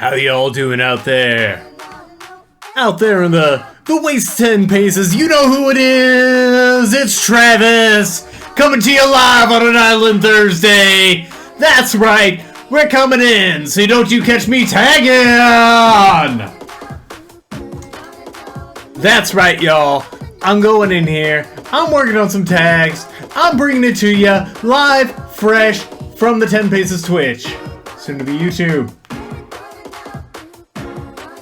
How y'all doing out there? Out there in the waste 10 paces, you know who it is! It's Travis! Coming to you live on an Island Thursday! That's right, we're coming in, so don't you catch me tagging! That's right, y'all. I'm going in here, I'm working on some tags, I'm bringing it to you live, fresh, from the 10 Paces Twitch. Soon to be YouTube.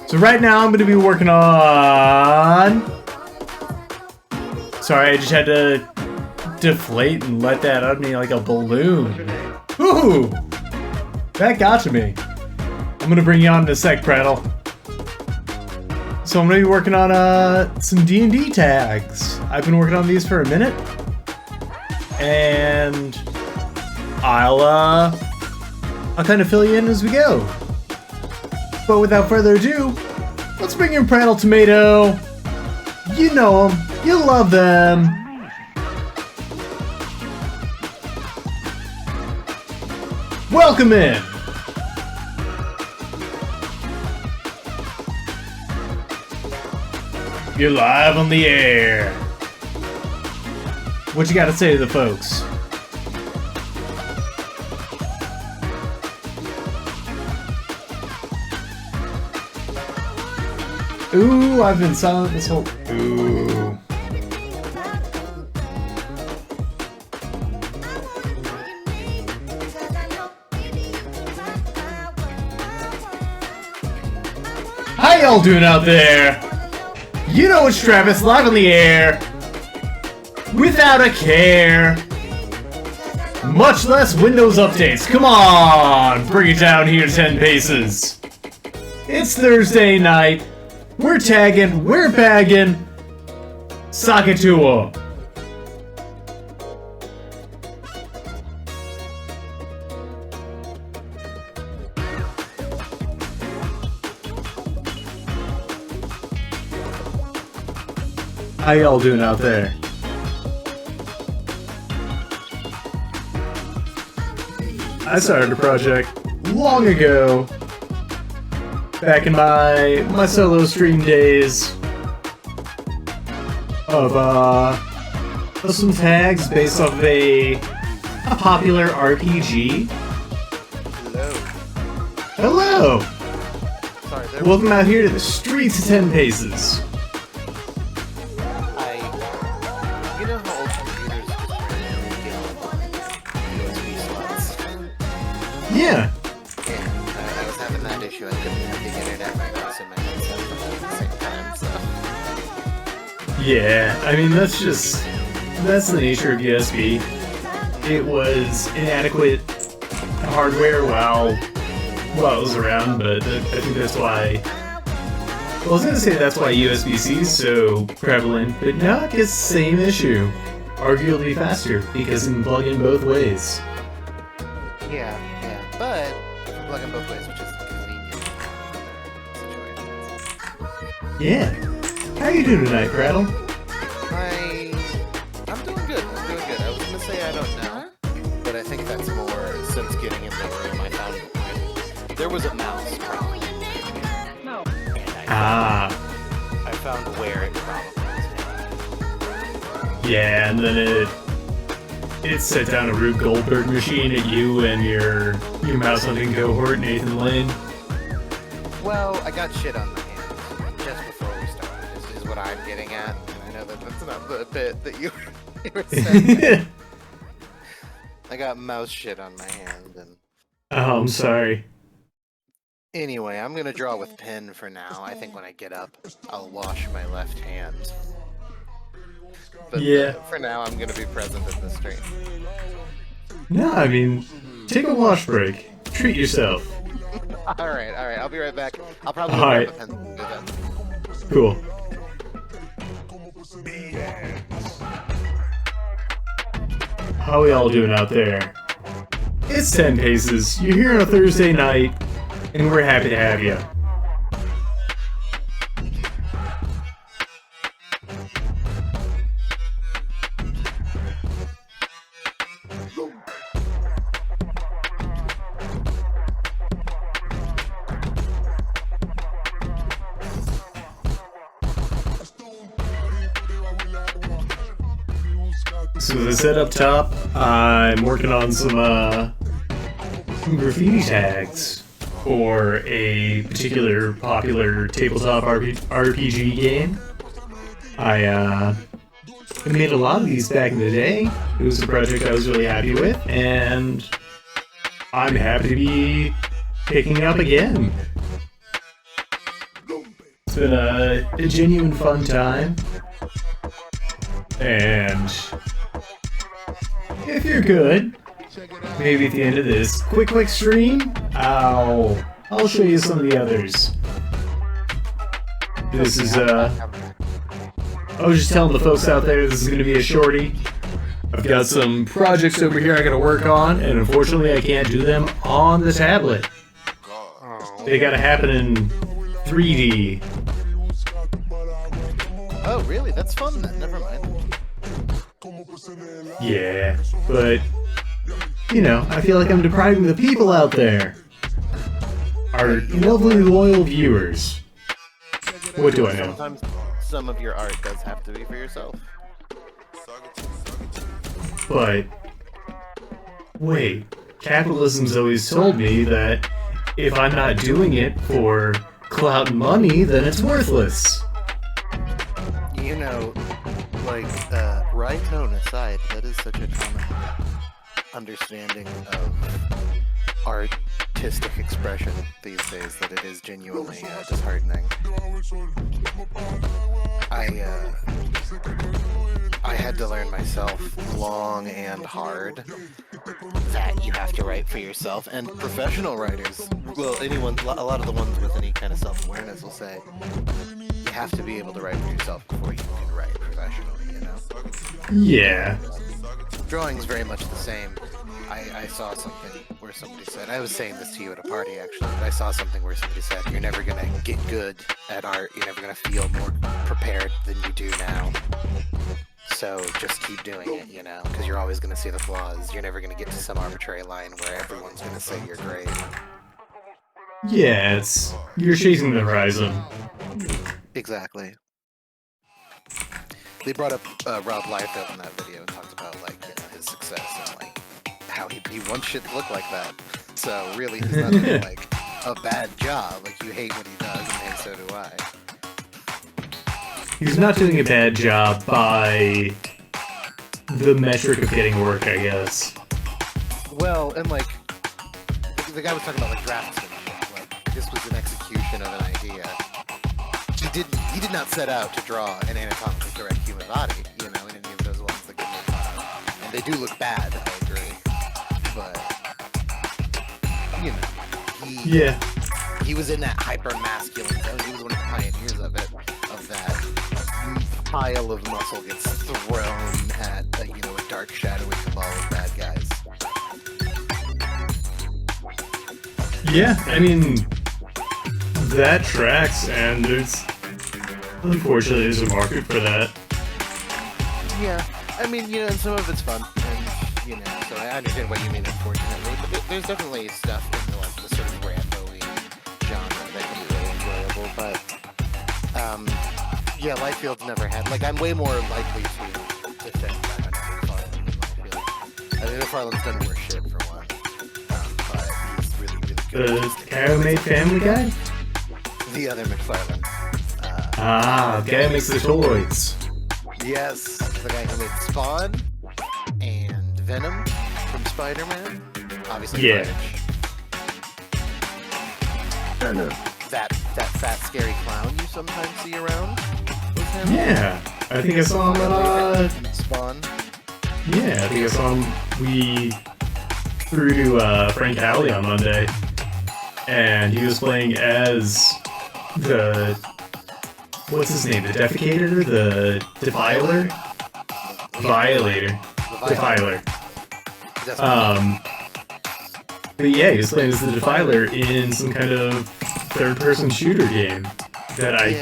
So right now I'm going to be working on... Sorry, I just had to deflate and let that out of me like a balloon. Ooh! That got to me. I'm going to bring you on in a sec, Prattle. So I'm going to be working on some D&D tags. I've been working on these for a minute. And I'll kind of fill you in as we go. But without further ado, let's bring in Prattle Tomato. You know them, you love them. Welcome in. You're live on the air. What you gotta say to the folks? Ooh, I've been silent this whole... Ooh. How y'all doing out there? You know it's Travis, live on the air. Without a care. Much less Windows updates. Come on! Bring it down here 10 paces. It's Thursday night. We're tagging, we're bagging. Sock it to 'em. How y'all doing out there? I started a project long ago. Back in my solo stream days of some tags based off of a popular RPG. Hello. Sorry, Welcome out here to the streets of 10 Paces. You know how old computers get USB slots? Yeah. I was having that issue. I couldn't have the internet right now in my headset at the same time, so... Yeah, I mean, that's the nature of USB. It was inadequate hardware while it was around, but I think that's why... Well, I was gonna say that's why USB-C is so prevalent, but now it gets the same issue. Arguably faster, because it can plug in both ways. Yeah, but plug in both ways, which is convenient. Yeah. How you doing tonight, Prattle? I'm doing good. I was gonna say I don't know, but I think that's more since getting in the room. I found there was a mouse problem. No. I found where it probably was. Yeah, and then it set down a Rube Goldberg machine at you and your mouse hunting cohort, Nathan Lane. Well, I got shit on my hands just before we started, is what I'm getting at. And I know that's not the bit that you were saying. I got mouse shit on my hand. And Oh, I'm sorry. anyway, I'm going to draw with pen for now. I think when I get up, I'll wash my left hand. But Yeah. For now, I'm going to be present in the stream. No, I mean, take a wash break. Treat yourself. Alright, I'll be right back. I'll probably Alright. grab a pen and do that. Cool. How we all doing out there? It's 10 Paces. You're here on a Thursday night, and we're happy to have you. So as I said up top, I'm working on some graffiti tags for a particular popular tabletop RPG game. I made a lot of these back in the day. It was a project I was really happy with, and I'm happy to be picking it up again. It's been a genuine fun time, and if you're good, maybe at the end of this quick stream, I'll show you some of the others. This is I was just telling the folks out there this is going to be a shorty. I've got some projects over here I got to work on, and unfortunately I can't do them on the tablet. They got to happen in 3D. Oh, really? That's fun then. Never mind. Yeah, but you know, I feel like I'm depriving the people out there, our lovely loyal viewers. What do I know? Sometimes some of your art does have to be for yourself. But wait, capitalism's always told me that if I'm not doing it for clout and money, then it's worthless. You know, like, right tone aside, that is such a common understanding of artistic expression these days that it is genuinely disheartening. I had to learn myself long and hard that you have to write for yourself, and professional writers, well, anyone, a lot of the ones with any kind of self-awareness will say, you have to be able to write for yourself before you can write professionally, you know? Yeah. Drawing's very much the same. I saw something where somebody said, I was saying this to you at a party actually, but I saw something where somebody said, you're never gonna get good at art, you're never gonna feel more prepared than you do now. So just keep doing it, you know, because you're always gonna see the flaws. You're never gonna get to some arbitrary line where everyone's gonna say you're great. Yeah, you're chasing the horizon. Exactly. They brought up Rob Liefeld in that video and talked about, like, you know, his success and, like, how he wants shit to look like that. So really, he's not doing, like, a bad job. Like, you hate what he does, and so do I. He's not doing a bad job by the metric of getting work, I guess. Well, and, like, the guy was talking about, like, draftsmanship. Like, this was an execution of an idea. He did not set out to draw an anatomically correct human body, you know, in any of those ones that get made fun of. And they do look bad, I agree. But, you know, he was in that hyper-masculine zone. He was one of the pioneers of it, of that pile of muscle gets thrown at, you know, a dark, shadowy cabal of bad guys. Yeah, I mean, that tracks, and unfortunately, there's a market for that. Yeah, I mean, you know, and some of it's fun, and, you know, so I understand what you mean, unfortunately, but there's definitely stuff in the, like, the sort of Rambo-y genre that can be really enjoyable, but, yeah, Lightfield's never had, like, I'm way more likely to defend that than McFarlane. I mean, McFarlane's done worse shit, for one, but he's really, really good. The Caramate Family Guy? The other McFarlane. The guy who makes the toys. Yes, the guy who made Spawn and Venom from Spider-Man. Obviously, yeah. That fat, scary clown you sometimes see around was him. Yeah, I think I saw him Spawn. Yeah, I think I saw him. We threw to Frank Alley on Monday, and he was playing as the... What's his name? The Defecator? The Defiler? Violator. Defiler. But yeah, he was playing as the Defiler in some kind of third-person shooter game that I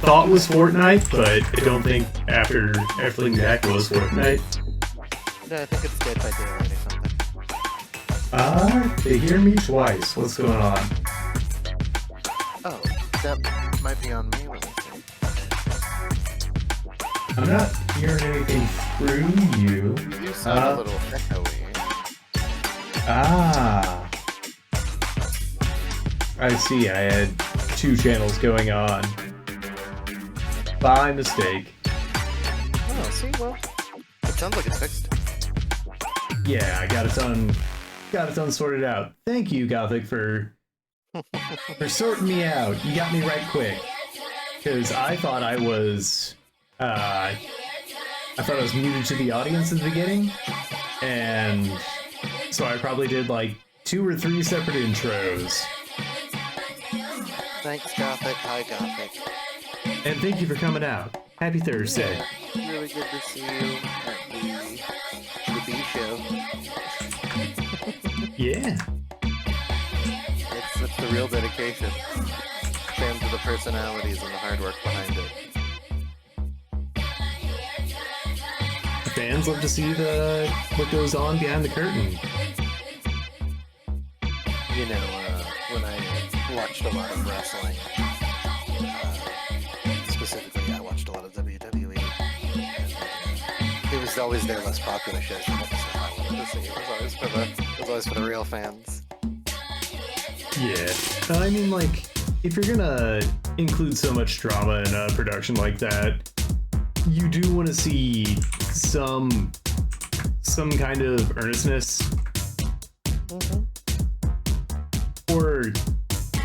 thought was Fortnite, but I don't think after looking back it was Fortnite. No, I think it's Dead by Daylight or something. They hear me twice. What's going on? Oh, that might be on me. Let me see. I'm not hearing anything through you. You sound a little echoey. Ah. I see, I had two channels going on. By mistake. Oh, see, well, it sounds like it's fixed. Yeah, I got it done sorted out. Thank you, Gothic, for sorting me out. You got me right quick. Because I thought I was muted to the audience at the beginning, and so I probably did like 2 or 3 separate intros. Thanks, Gothic. Hi, Gothic. And thank you for coming out. Happy Thursday. Yeah, really good to see you at the B show. Yeah. That's the real dedication. Fans of the personalities and the hard work behind it. Fans love to see what goes on behind the curtain. You know, when I watched a lot of wrestling, specifically I watched a lot of WWE, and it was always their less popular shows. So I wanted to see. It was always for the real fans. Yeah. I mean, like, if you're gonna include so much drama in a production like that, you do want to see some kind of earnestness. Mm-hmm. Or,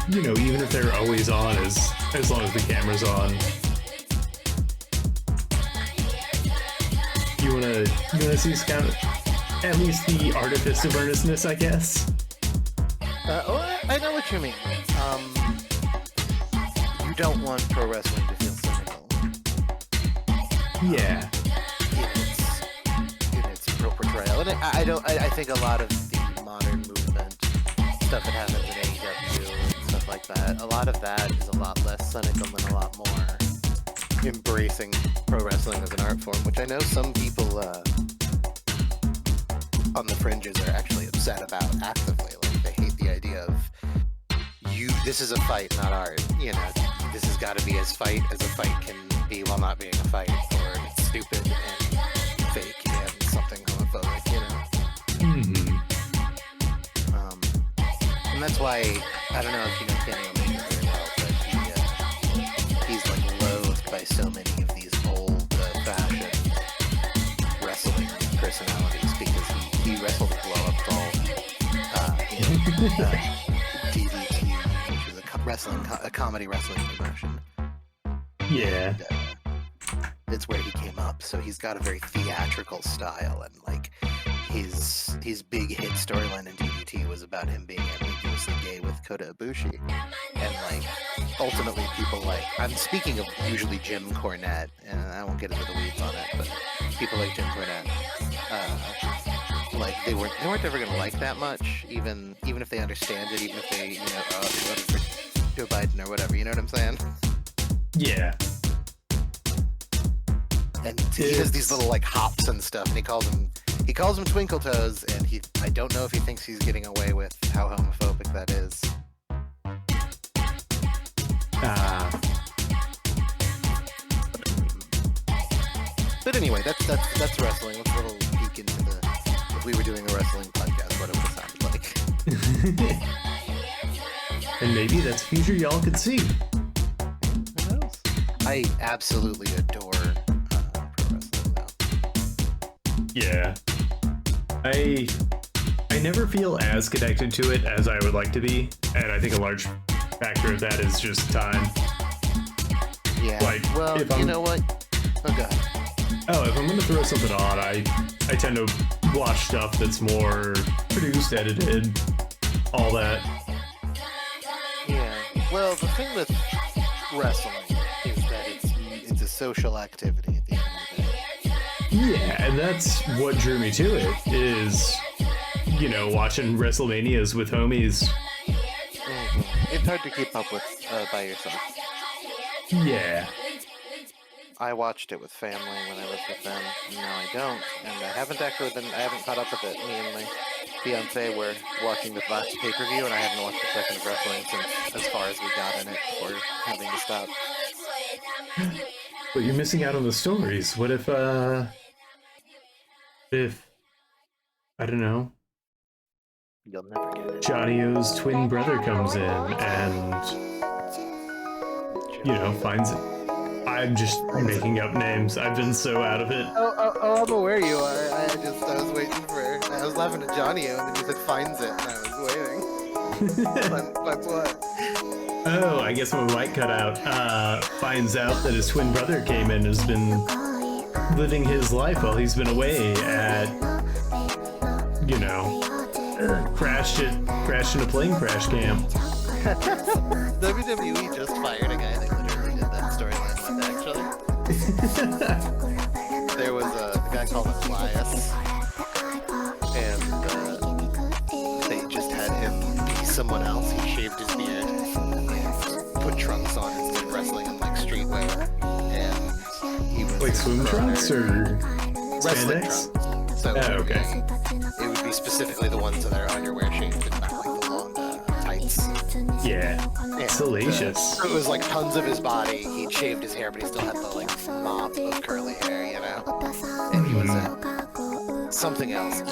you know, even if they're always on, as long as the camera's on. You wanna see kind of, at least the artifice of earnestness, I guess. I know what you mean. You don't want pro wrestling to feel cynical. Yeah. In its pro portrayal, and I think a lot of the modern movement stuff that happens in AEW and stuff like that, a lot of that is a lot less cynical and a lot more embracing pro wrestling as an art form, which I know some people on the fringes are actually upset about actively. Like, they hate the idea of this is a fight, not art. You know, this has got to be as fight as a fight can be while not being a fight, or it's stupid and fake and something homophobic, you know? Mm-hmm. And that's why, I don't know if you know Kenny Omega very well, but he's like loathed by so many of these old-fashioned wrestling personalities, because he wrestled a blow-up doll in DDT, which is a comedy wrestling promotion. Yeah. And, it's where he came up, so he's got a very theatrical style, and like his big hit storyline in DDT was about him being ambiguously gay with Kota Ibushi, and like ultimately people like, I'm speaking of usually Jim Cornette, and I won't get into the weeds on it, but people like Jim Cornette, like they weren't ever gonna like that much, even if they understand it, even if they, you know, they voted for Joe Biden or whatever, you know what I'm saying? Yeah. And he does these little like hops and stuff, and he calls them twinkle toes, and I don't know if he thinks he's getting away with how homophobic that is. But anyway, that's wrestling. Let's a little peek into if we were doing a wrestling podcast, what it would sound like. And maybe that's a future y'all could see. Who knows? I absolutely adore pro wrestling now. Yeah. I never feel as connected to it as I would like to be, and I think a large factor of that is just time. Yeah. Like, well, you know what? Oh god. Oh, if I'm gonna throw something on, I tend to watch stuff that's more produced, edited, all that. Yeah. Well, the thing with wrestling is that it's a social activity at the end of the day. Yeah, and that's what drew me to it, is, you know, watching WrestleManias with homies. Mm-hmm. It's hard to keep up with by yourself. Yeah. I watched it with family when I lived with them, and now I don't, and I haven't caught up with it. Me and my fiance were watching the last pay-per-view, and I haven't watched a second of wrestling since as far as we got in it before having to stop. But you're missing out on the stories. What if I don't know, You'll never get it. Johnny O's twin brother comes in and, you know, finds it. I'm just making up names. I've been so out of it. Oh, I'm aware you are. I was waiting for. I was laughing at Johnny O, and then you said finds it, and I was waiting. But what? Oh, I guess my mic cut out. Finds out that his twin brother came in, has been living his life while he's been away at, you know, crashed in a plane crash camp. WWE just fired a guy that literally did that storyline with, actually. There was a guy called Elias, and they just had him be someone else. He shaved his beard and put trunks on instead of wrestling in like streetwear. And he was Like swim trunks or wrestling spandex? trunks. So Oh, okay. it would be specifically the ones that are underwear shaved and not like the long tights. Yeah. Salacious. So it was like tons of his body. He'd shaved his hair, but he still had the like mop of curly hair, you know. And he was something else,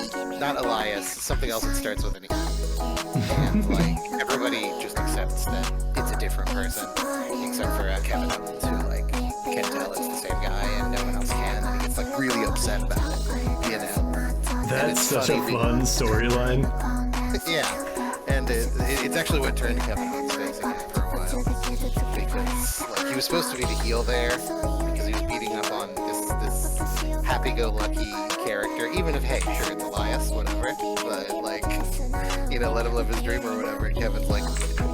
not Elias, something else that starts with an E. And like everybody just accepts that it's a different person, except for Kevin Owens, who like can tell it's the same guy and no one else can, and he gets like really upset about it, you know. That's such a fun storyline. Yeah, and it's actually what turned Kevin Owens face again for a while, because like he was supposed to be the heel there because he was beating up on this happy-go-lucky character, even if hey, sure it's Elias, whatever, but like, you know, let him live his dream or whatever. And Kevin's like,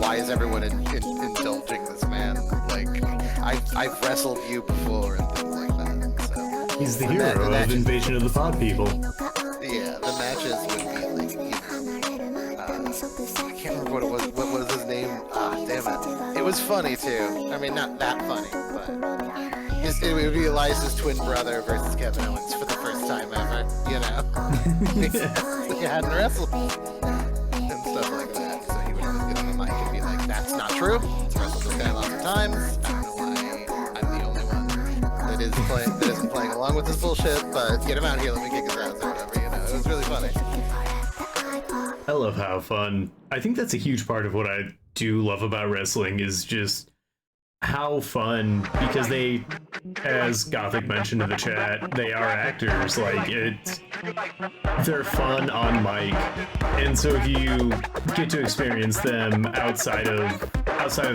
why is everyone indulging this man? Like, I've wrestled you before and things like that. So He's the hero of Invasion of the Pod People. yeah, the matches would be like, you know, I can't remember what it was. What was his name? Ah, damn it. It was funny too. I mean, not that funny, but it would be Elias's twin brother versus Kevin Owens for the first time ever. You know, he hadn't wrestled and stuff like that. So he would just get on the mic and be like, "That's not true. I've wrestled this guy lots of times. I don't know why I'm the only one that isn't playing along with this bullshit. But get him out here. Let me kick his ass or whatever." You know, it was really funny. I love how fun. I think that's a huge part of what I do love about wrestling is just how fun, because they, as Gothic mentioned in the chat, they are actors. Like they're fun on mic, and so if you get to experience them outside of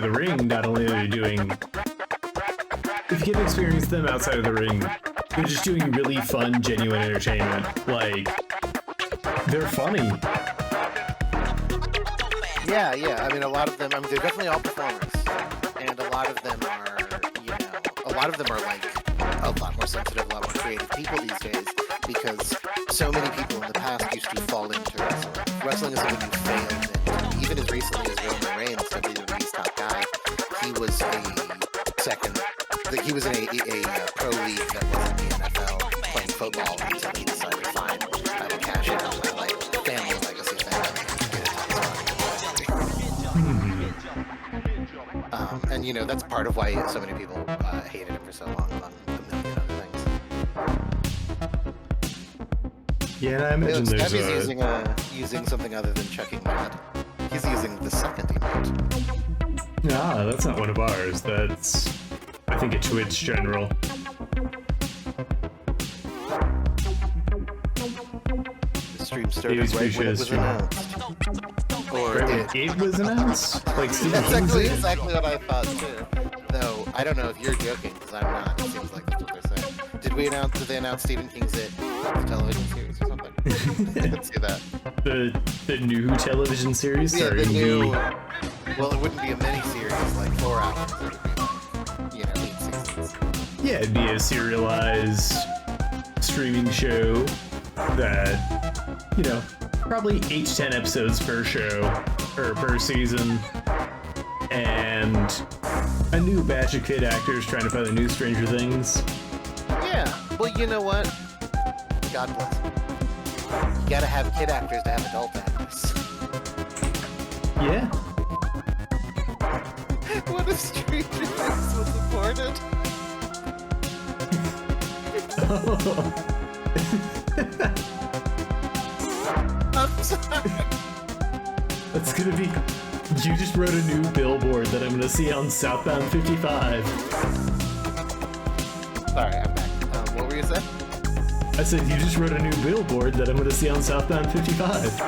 the ring, not only are they doing, if you get to experience them outside of the ring, they're just doing really fun, genuine entertainment. Like they're funny. Yeah. I mean, a lot of them. I mean, they're definitely all performers, and a lot of them are, you know, like a lot more sensitive, a lot more creative people these days, because so many people in the past used to fall into wrestling. Wrestling is something you failed into. Even as recently as Roman Reigns, WWE's top guy, he was he was in a pro league that wasn't the NFL, playing football until he decided, fine, I will cash in on my like family legacy thing. And you know, that's part of why so many people hated him for so long, among a million other things. Yeah, and I imagine there's He's using something other than chucking mud. He's using the second emote. Ah, that's not one of ours. That's, I think, a Twitch general. The stream started right when it was announced. Or it was announced? Like Stephen that's King's it? exactly what I thought too. Though I don't know if you're joking, because I'm not. It seems like that's what they're saying. Did they announce Stephen King's It, the television series or something? I didn't see that. The new television series? Yeah, starring the new. Well, it wouldn't be a mini-series like 4 hours. It would be, you know, 8 seasons. Yeah, it'd be a serialized streaming show that, you know, probably 8 to 10 episodes per show, or per season, and a new batch of kid actors trying to find the new Stranger Things. Yeah, well, you know what? God bless them. You gotta have kid actors to have adult actors. Yeah. What if Stranger Things was aborted? I'm sorry. That's gonna be. You just wrote a new billboard that I'm gonna see on Southbound 55. Sorry, I'm back. What were you saying? I said you just wrote a new billboard that I'm gonna see on Southbound 55.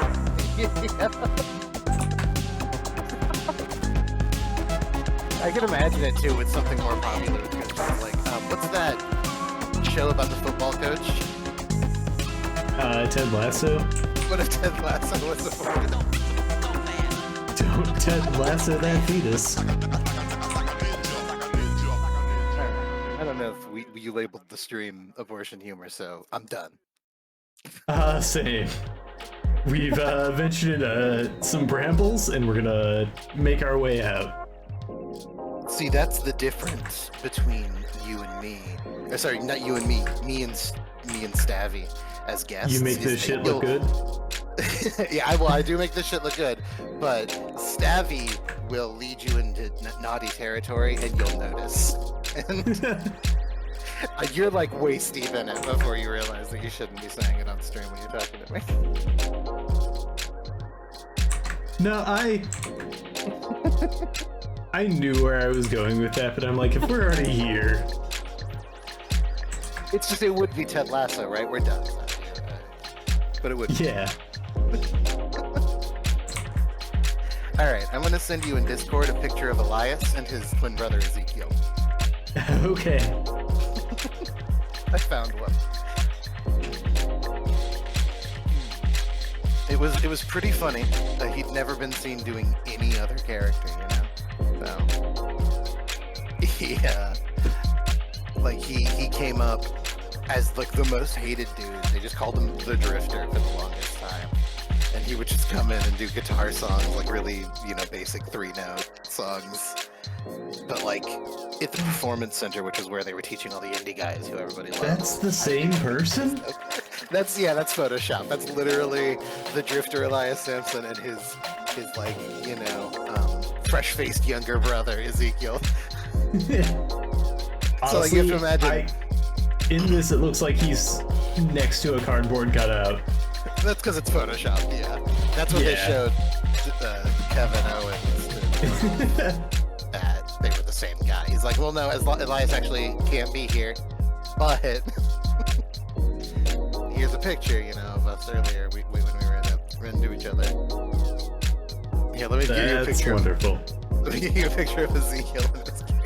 I can imagine it too with something more popular. Because it's like, what's that show about the football coach? Ted Lasso? What if Ted Lasso was the football? Don't Ted Lasso that fetus. I don't know if you labeled the stream abortion humor, so I'm done. Same. We've ventured into some brambles, and we're gonna make our way out. See, that's the difference between you and me. Sorry, not you and me and Stavvy as guests. You make this shit look good? Yeah, I do make this shit look good, but Stavvy will lead you into naughty territory, and you'll notice. And you're like waist deep in it before you realize that you shouldn't be saying it on stream when you're talking to me. No, I knew where I was going with that, but I'm like, if we're already here... It's just, it would be Ted Lasso, right? We're done. But it would be. Yeah. Alright, I'm gonna send you in Discord a picture of Elias and his twin brother Ezekiel. Okay. I found one. It was pretty funny that he'd never been seen doing any other character, you know? So he came up as like the most hated dude. They just called him the Drifter for the longest time. And he would just come in and do guitar songs, like really, you know, basic 3-note songs. But like at the Performance Center, which is where they were teaching all the indie guys who everybody loved. That's the same person? That's Photoshop. That's literally the Drifter Elias Sampson and his like, you know, fresh-faced younger brother Ezekiel. So like, you have to imagine. In this, it looks like he's next to a cardboard cutout. That's because it's Photoshop. Yeah, that's what they showed Kevin Owens. That they were the same guy. He's like, well, no, Elias actually can't be here, but here's a picture, you know, of us earlier. When we ran into each other. Here, let me give you a picture. That's wonderful. Let me give you a picture of Ezekiel and his character.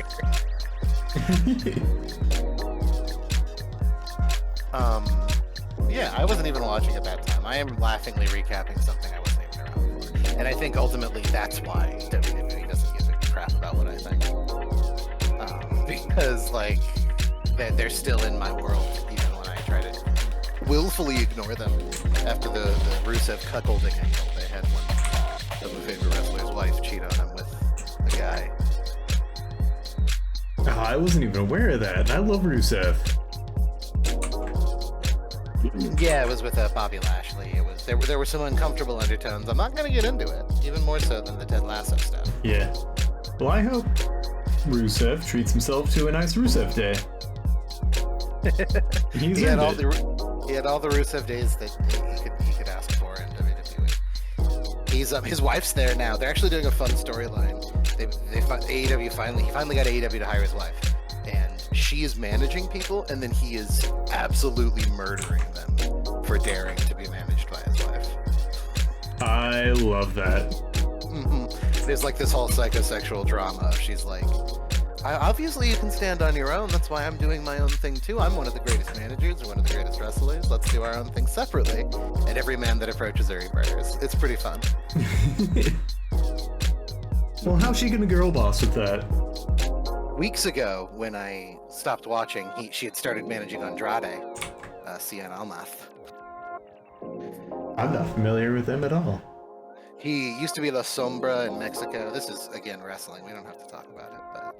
Yeah, I wasn't even watching at that time. I am laughingly recapping something I wasn't even around for. And I think ultimately that's why WWE doesn't give a crap about what I think. Because, like, they're still in my world, even when I try to willfully ignore them. After the Rusev cuckolding angle, they had one of my favorite wrestler's wife cheat on him with the guy. Oh, I wasn't even aware of that, and I love Rusev. Yeah, it was with Bobby Lashley. There were some uncomfortable undertones. I'm not going to get into it, even more so than the Ted Lasso stuff. Yeah. Well, I hope Rusev treats himself to a nice Rusev day. He had all the Rusev days that he could ask for in WWE. His wife's there now. They're actually doing a fun storyline. AEW finally got AEW to hire his wife. And she is managing people, and then he is absolutely murdering them for daring to be managed by his wife. I love that. Mm-hmm. There's like this whole psychosexual drama. She's like, obviously you can stand on your own. That's why I'm doing my own thing too. I'm one of the greatest managers, one of the greatest wrestlers. Let's do our own thing separately. And every man that approaches her, he murders. It's pretty fun. Well, how's she gonna girl boss with that? Weeks ago, when I stopped watching, she had started managing Andrade, Cien Almas. I'm not familiar with them at all. He used to be La Sombra in Mexico. This is, again, wrestling. We don't have to talk about it, but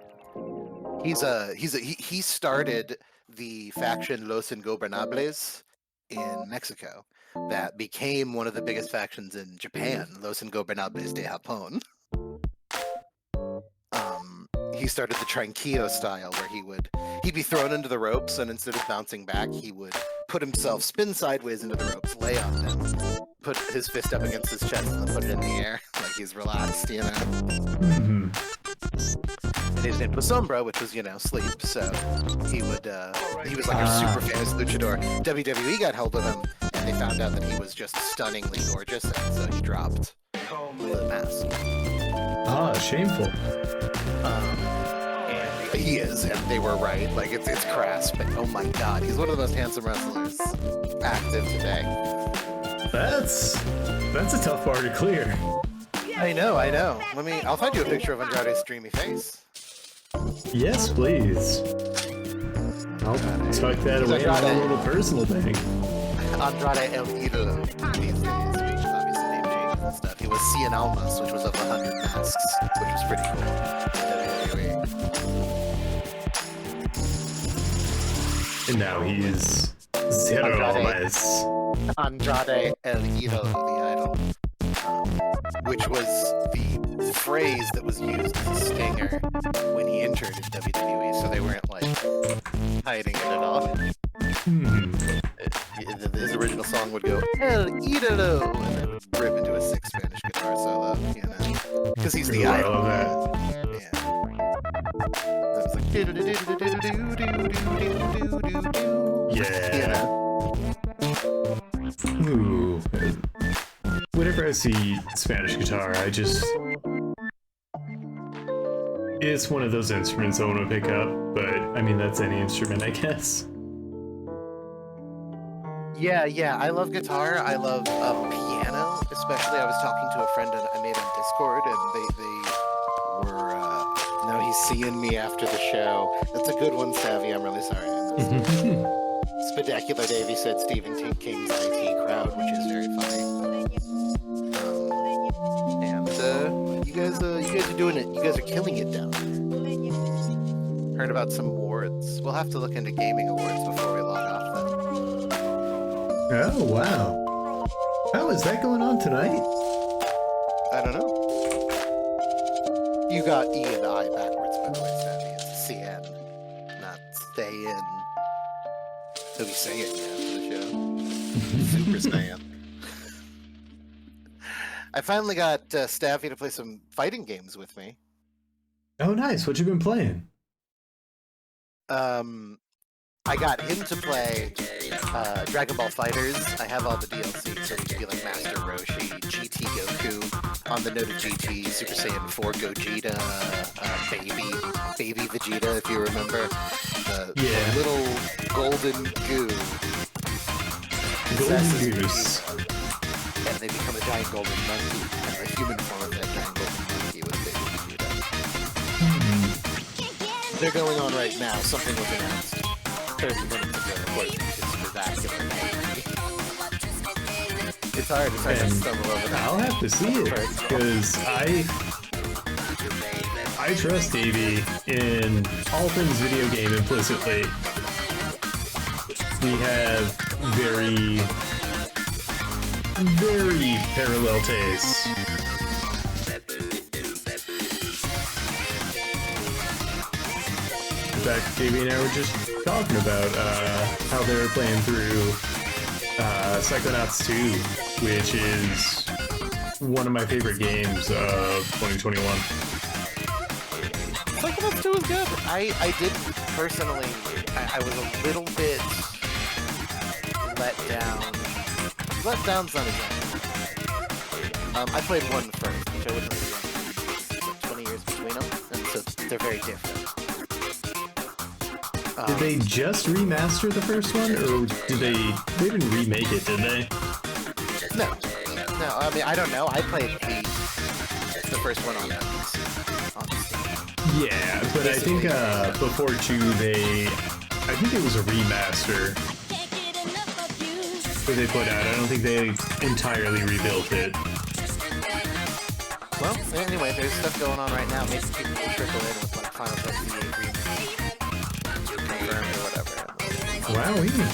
he started the faction Los Ingobernables in Mexico that became one of the biggest factions in Japan, Los Ingobernables de Japón. he started the tranquillo style, where he'd be thrown into the ropes, and instead of bouncing back, he would put himself, spin sideways into the ropes, lay on them, put his fist up against his chest, and then put it in the air, like he's relaxed, you know? Mm-hmm. And his name was Sombra, which was, sleep, so he was like a super famous luchador. WWE got hold of him, and they found out that he was just stunningly gorgeous, and so he dropped the mask. Ah, shameful. And he is, and they were right. Like, it's crass, but oh my god, he's one of the most handsome wrestlers active today. That's a tough bar to clear. I know. I'll find you a picture of Andrade's dreamy face. Yes, please. I'll tuck that away in a little personal thing. Andrade El Idolo. These days, obviously name changes and stuff. He was Cien Almas, which was of 100 masks, which was pretty cool. And now he's Zero Almas. Andrade El Idolo, the idol. Which was the phrase that was used as a stinger when he entered WWE, so they weren't like hiding it at all. His original song would go El Idolo, and then would rip into a sick Spanish guitar solo, because he's the idol. I love that. Yeah. That was like yeah. Ooh. Whenever I see Spanish guitar, it's one of those instruments I want to pick up, but I mean, that's any instrument, I guess. Yeah, I love guitar. I love piano, especially. I was talking to a friend I made on Discord, and they were, now he's seeing me after the show. That's a good one, Savvy. I'm really sorry. Spedacular Davey said Stephen T. King's IT crowd, which is very funny. And you guys are doing it. You guys are killing it down there. Heard about some awards. We'll have to look into gaming awards before we log off then. Oh, wow. How is that going on tonight? I don't know. You got E and I backwards, by the way, Savvy. It's CN, not stay in. He'll be saying after the show. Super Saiyan. I finally got Staffy to play some fighting games with me. Oh, nice. What you been playing? I got him to play Dragon Ball FighterZ. I have all the DLC, so he can be like Master Roshi, GT Goku, on the note of GT, Super Saiyan 4 Gogeta, Baby Vegeta, if you remember. The little golden goo. Golden Goose. And they become a giant golden monkey, and the human form of that giant golden monkey was Baby Vegeta. They're going on right now. Something was announced 30 minutes ago, according to Spectacular. It's hard to stumble over that. I'll have to see it, because I trust Davey in all things video game implicitly. We have very parallel tastes. In fact, Davey and I were just talking about how they were playing through Psychonauts 2, which is one of my favorite games of 2021. Psychonauts 2 is good. I did personally, I was a little bit let down. Let down's not exactly. I played 1 first, which I wouldn't really recommend. There's like 20 years between them, and so they're very different. Did they just remaster the first one, or did they didn't remake it, did they? No, I mean, I don't know. I played the first one on Steam. Yeah, but I think before 2, I think it was a remaster that they put out. I don't think they entirely rebuilt it. Well, anyway, there's stuff going on right now. Maybe people will trickle in with like Final Fantasy VIII remake. Confirmed or whatever. Wow, even.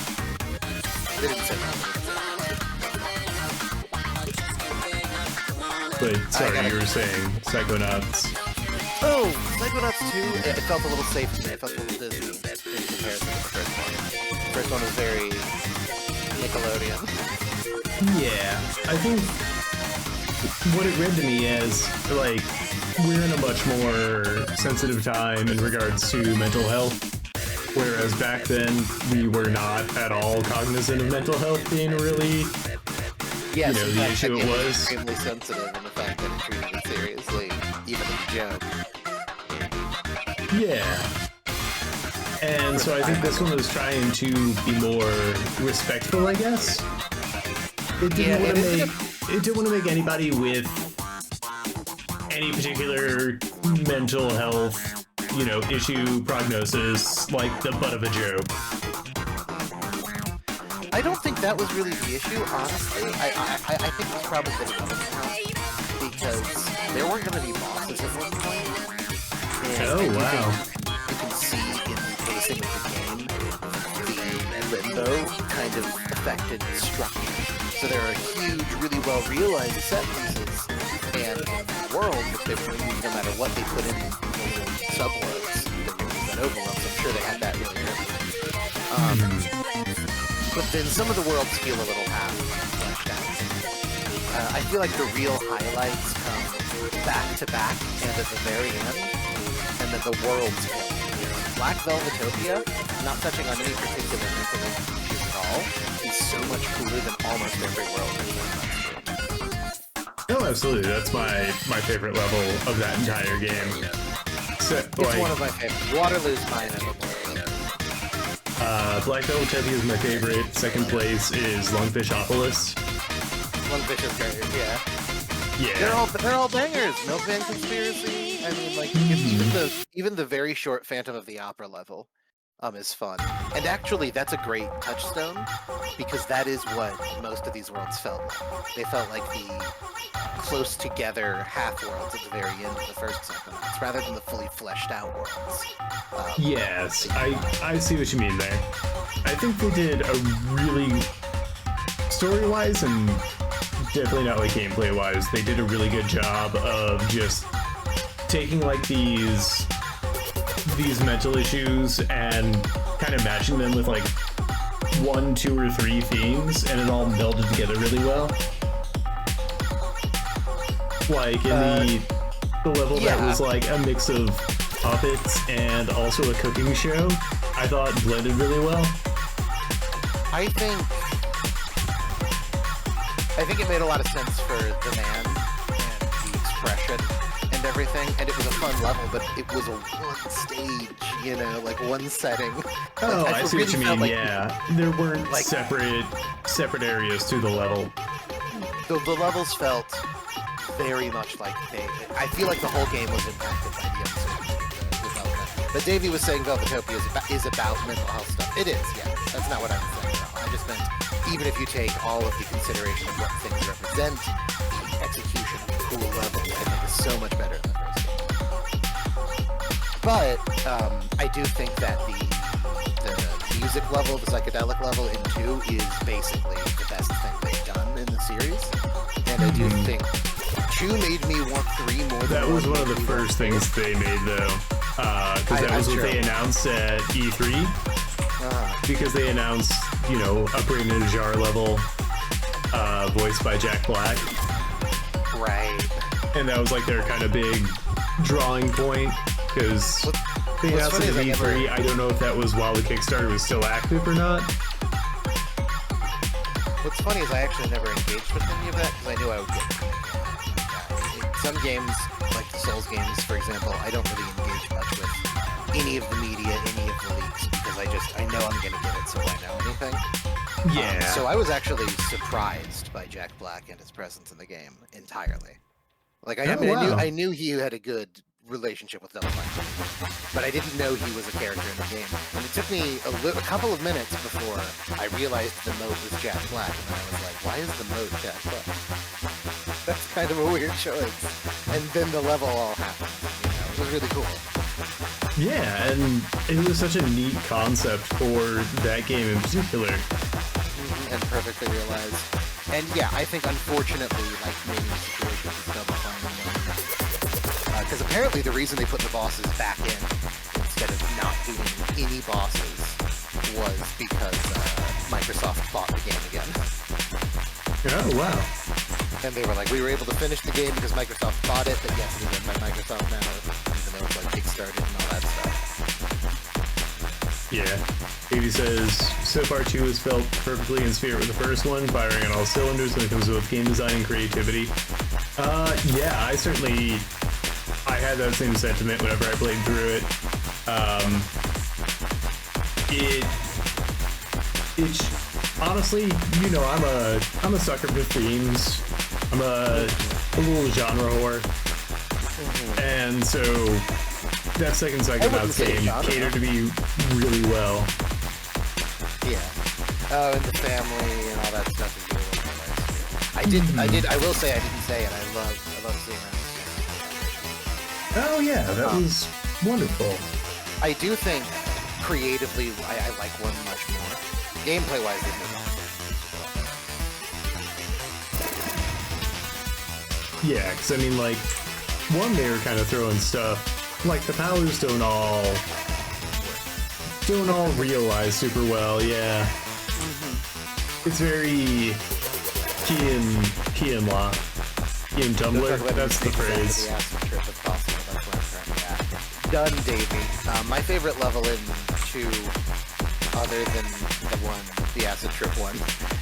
They didn't say that. But sorry, you were saying Psychonauts. Oh, Psychonauts 2, it felt a little safe to me. It felt a little Disney in comparison to the first one. The first one was very Nickelodeon. Yeah, I think what it read to me as, like, we're in a much more sensitive time in regards to mental health, whereas back then we were not at all cognizant of mental health being really, Yes, the issue it was. Extremely sensitive in the fact that it treated it seriously, even as a joke. Yeah. And so I think this one was trying to be more respectful, I guess. It didn't want to make anybody with any particular mental health, issue, prognosis, like the butt of a joke. I don't think that was really the issue, honestly. I think it was probably the development house, because there weren't going to be bosses at one point. And wow. You can see in the pacing of the game, the limbo kind of affected the structure. So there are huge, really well-realized set pieces, and the world, that they were, no matter what they put in the little subworlds, that overworlds, I'm sure they had that really early. But then some of the worlds feel a little half fleshed out. I feel like the real highlights come back to back and at the very end, and then the worlds feel. Black Velvetopia, not touching on any particular mental issues at all, is so much cooler than almost every world in the Oh, absolutely. That's my favorite level of that entire game. So, It's one of my favorites. Waterloo's mine, I love Waterloo. Black Velvetopia is my favorite. Second place is Lungfishopolis. Lungfish is great, yeah. Yeah. They're all bangers. Milkman Conspiracy. I mean, like, even the very short Phantom of the Opera level is fun. And actually, that's a great touchstone, because that is what most of these worlds felt like. They felt like the close together half worlds at the very end of the first Psychonauts, rather than the fully fleshed out worlds. Yes, I see what you mean there. I think they did a really, story-wise and definitely not like gameplay-wise, they did a really good job of just taking like these mental issues and kind of matching them with like 1, 2, or 3 themes, and it all melded together really well. Like in the level that was like a mix of puppets and also a cooking show, I thought blended really well. I think it made a lot of sense for the man and the expression and everything, and it was a fun level, but it was a one stage, like one setting. Oh, like, I see what you mean, like, yeah. There weren't like separate areas to the level. The levels felt very much like I feel like the whole game was impacted by the development. But Davey was saying Velvetopia is about mental health stuff. It is, yeah. That's not what I'm saying at all. I just meant, even if you take all of the consideration of what things represent, the execution of the cool level, I think, is so much better than the first game. But I do think that the music level, the psychedelic level in 2 is basically the best thing they've done in the series. And I do think 2 made me want 3 more than that was one of the first things they made, though. Because that was what they announced at E3. Because they announced, a Brain in a Jar level, voiced by Jack Black. Right. And that was like their kind of big drawing point, because they announced it at E3. I don't know if that was while the Kickstarter was still active or not. What's funny is I actually never engaged with any of that, because I knew I would get it. Some games, like the Souls games, for example, I don't really engage much with any of the media, any of the leaks, because I know I'm going to get it, so I know anything. Yeah. So I was actually surprised by Jack Black and his presence in the game entirely. Like, I knew he had a good relationship with Delphi, but I didn't know he was a character in the game. And it took me a couple of minutes before I realized the moat was Jack Black, and then I was like, why is the moat Jack Black? That's kind of a weird choice. And then the level all happened. It was really cool. Yeah, and it was such a neat concept for that game in particular. And perfectly realized. And yeah, I think unfortunately, like many situations with Double Fine, Because apparently the reason they put the bosses back in instead of not doing any bosses was because Microsoft bought the game again. Oh, wow. And they were like, we were able to finish the game because Microsoft bought it, but yes, it is owned by Microsoft now, even though it's like Kickstarted and all that stuff. Yeah. Davey says, so far 2 has felt perfectly in spirit with the first one, firing on all cylinders when it comes to both game design and creativity. Yeah, I had that same sentiment whenever I played through it. It's honestly, you know, I'm a sucker for themes. I'm a little genre whore, and so that second Psychonauts game catered to me really well. Yeah. Oh, and the family and all that stuff is really nice. I will say I didn't say it. I love seeing that. Oh yeah, that was wonderful. I do think creatively I like one much more. Gameplay wise, they move on. Yeah, because I mean, like, one, they were kind of throwing stuff, like the powers don't all realize super well, yeah. It's very key and lock. Key and Tumblr, that's the phrase. The acid trip if possible, that's what I'm currently at. Done, Davey. My favorite level in 2, other than the acid trip one,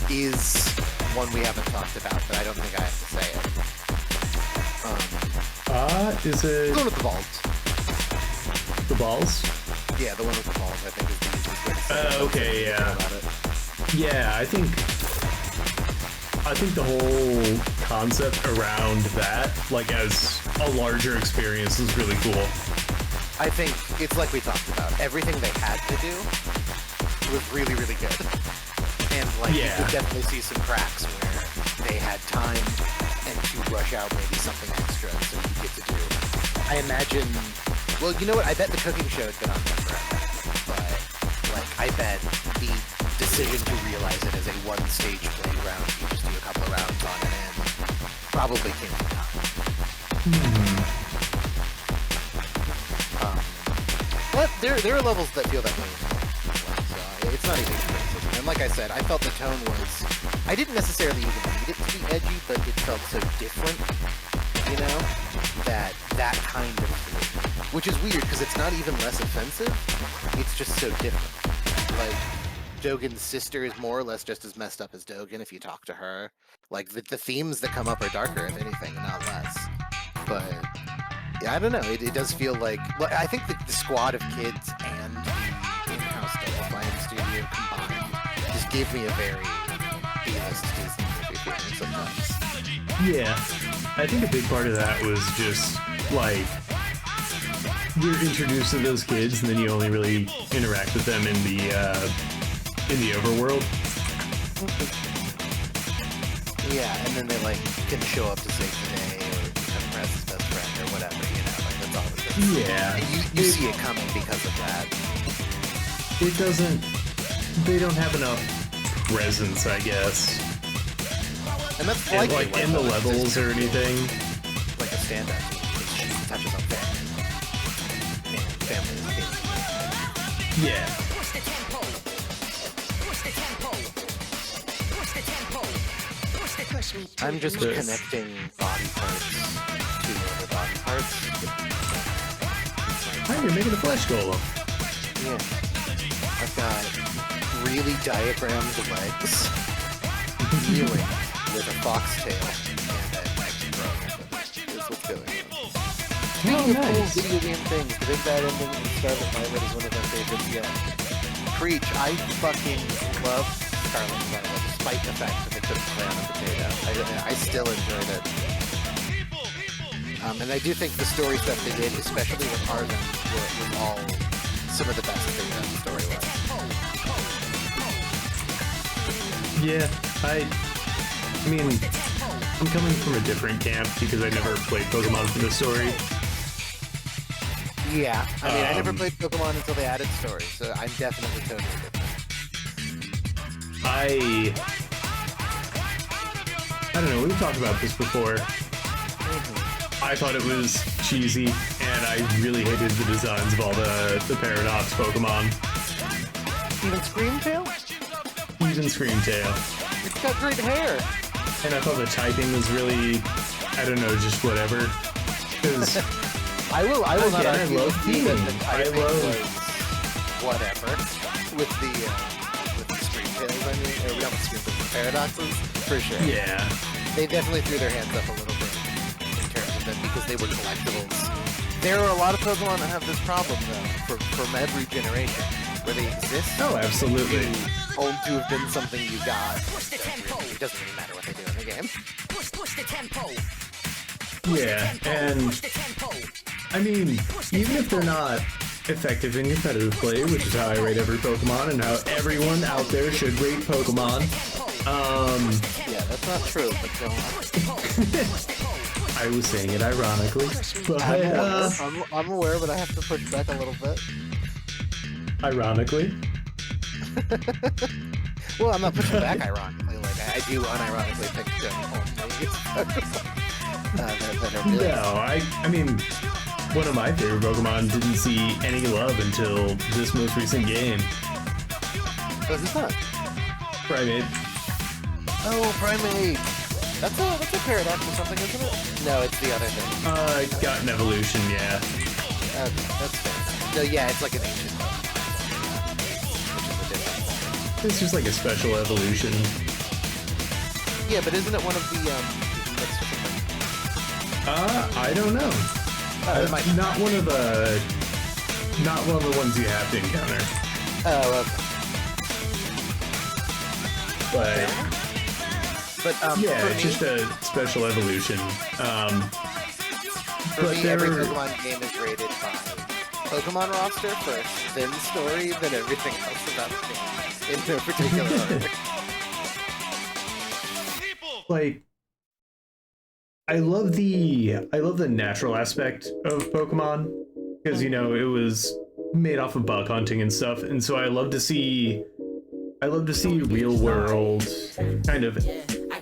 is one we haven't talked about, but I don't think I have to say it. Is it... The one with the balls. The balls? Yeah, the one with the balls, I think, is the easiest way to say it. Okay, yeah. Yeah, I think the whole concept around that, like, as a larger experience, is really cool. I think it's like we talked about. Everything they had to do was really, really good. And, like, you could definitely see some cracks where they had time and to rush out maybe something extra so you get to do. I imagine... Well, you know what? I bet the cooking show had been on there forever. But, like, I bet the decision to realize it as a one-stage playground, you just do a couple of rounds on it and probably came from time. But there are levels that feel that way as well, so it's not a huge criticism. And like I said, I felt the tone was... I didn't necessarily even need it to be edgy, but it felt so different, you know, that kind of thing. Which is weird, because it's not even less offensive, it's just so different. Like, Dogen's sister is more or less just as messed up as Dogen if you talk to her. Like, the themes that come up are darker, if anything, and not less. But, yeah, I don't know, it does feel like... Well, I think that the squad of kids and the in-house Devilfiant studio combined just gave me a very B-list Disney movie feeling sometimes. Yeah, I think a big part of that was just, like, you're introduced to those kids and then you only really interact with them in the overworld. Yeah, and then they, like, can show up to save the day or become Prez's best friend or whatever, you know, like, that's all it is. Yeah. And you see it coming because of that. It doesn't... They don't have enough presence, I guess. And that's and, like, in the levels or anything. Like a stand-up, because she touches on family. And family is king. Yeah. I'm just connecting body parts to other body parts. Oh, you're making a flesh golem. Yeah. I've got really diagrammed legs, kneeling with a foxtail and an neck That's what's going on. Speaking of cool video game things, the Big Bad Ending in Scarlet Violet is one of my favorites yet. Preach, I fucking love Scarlet Violet, despite the fact that they couldn't play on a potato. I still enjoyed it. And I do think the story stuff they did, especially with Arvin, was all some of the best things done story-wise. Yeah, I mean, I'm coming from a different camp because I never played Pokemon for the story. Yeah, I mean, I never played Pokemon until they added story, so I'm definitely totally different. I don't know, we've talked about this before. I thought it was cheesy, and I really hated the designs of all the Paradox Pokemon. Even Screamtail? Even Screamtail. It's got great hair. And I thought the typing was really, I don't know, just whatever. Because I will not again, I argue love with you that the Pikachu. typing I love- was whatever with the Screamtails. I mean, or not with Screamtails, the Paradoxes for sure. Yeah. They definitely threw their hands up a little bit in terms of them because they were collectibles. There are a lot of Pokemon that have this problem though, from every generation, where they exist. Oh, absolutely. Old to have been something you got. It doesn't really matter what they do in the game. Yeah, and I mean, even if they're not effective in competitive play, which is how I rate every Pokemon and how everyone out there should rate Pokemon, Yeah, that's not true, but go on. I was saying it ironically, but I'm aware, but I have to push back a little bit. ironically. Well, I'm not pushing back ironically. Like I do unironically pick them only. that are really No, I mean, one of my favorite Pokemon didn't see any love until this most recent game. Who's that? Primate. Oh, Primate! That's a Paradox or something, isn't it? No, it's the other thing. Got an evolution, yeah. That's fair. No, yeah, it's like an ancient one. Which is a different thing. It's just like a special evolution. Yeah, but isn't it one of the, what's the thing? I don't know. It might- Not one of the ones you have to encounter. Oh, okay. But yeah, for it's me, just a special evolution. for but me, every they're- Pokemon game is rated by Pokemon roster first, then story, then everything else about the game in no particular order. Like, I love the natural aspect of Pokemon because, you know, it was made off of bug hunting and stuff, and so I love to see real world kind of